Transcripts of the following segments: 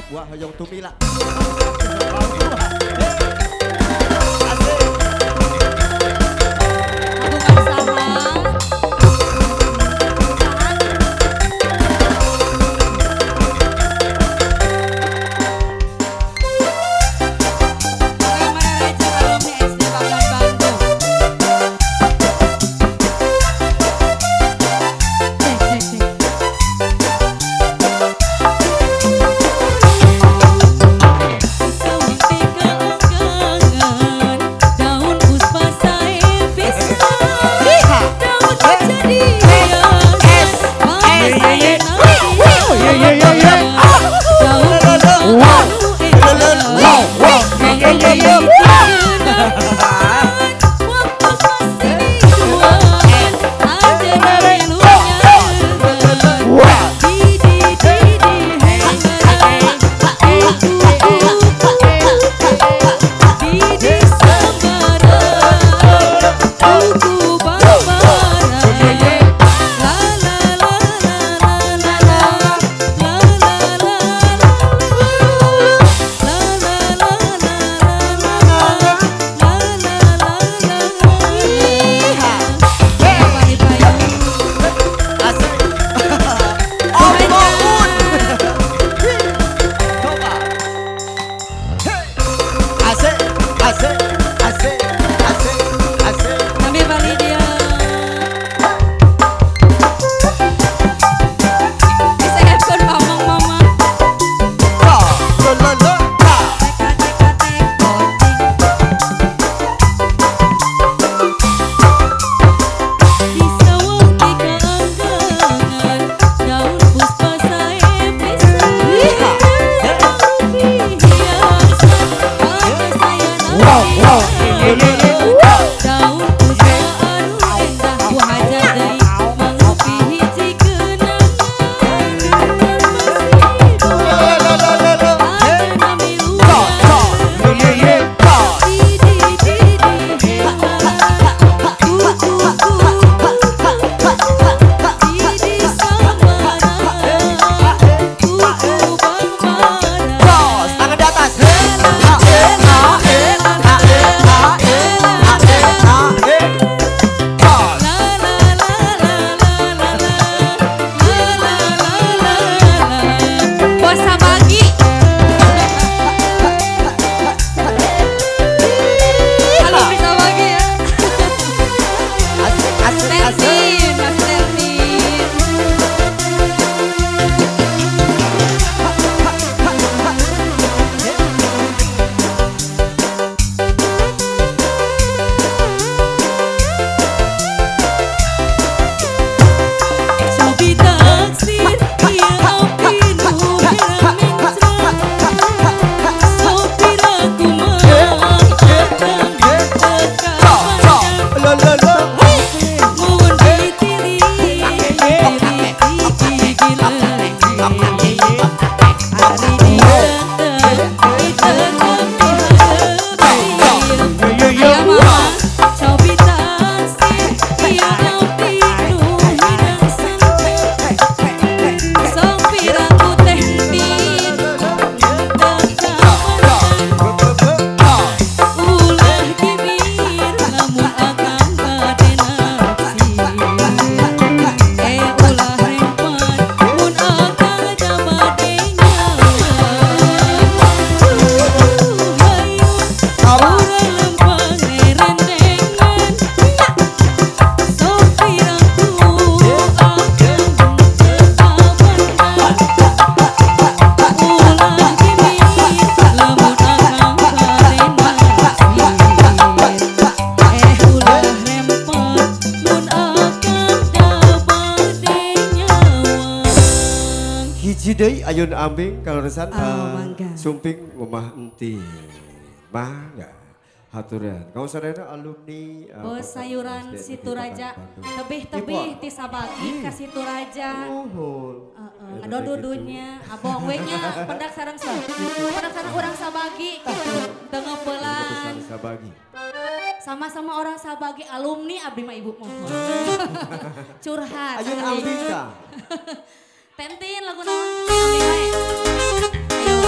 Wah hoyong tumila. Deui ayun ambing kalau resan sumping rumah enti. Bangga. Haturan. Kamu sadayana alumni Bos sayuran Situraja. Tebih-tebih ti sabagi ka Situraja. Ngadodudunya abong we nya pendak sareng urang sabagi kitu. Teu ngeupelan. Sabagi. Sama-sama orang sabagi alumni abdi mah ibu mohon. Curhat. Ayun ambing ka. Tentin lagu naon? Abdi bae. Ayo.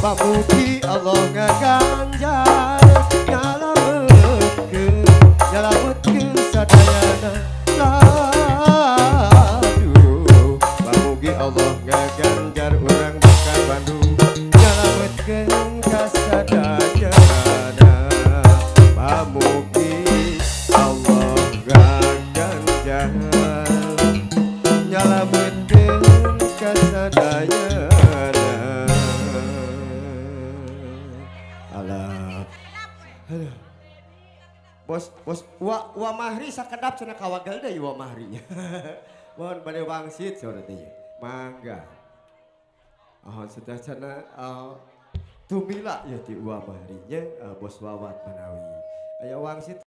Pamugi Allah ngaganjar nyalametkeun sadayana laduh. Pamugi Allah ngaganjar urang baka Bandung nyalametkeun ka sadayana. Pamugi Allah ngaganjar nyalametkeun ka sadayana. Aduh. Bos, wa mahri sakedap cenah kawagal deui wa mahrinya. Mohon bade wangsit sore teh. Mangga. Sudah cenah tumila ya ti wa mahrinya Bos Wawat Manawi. Aya wangsit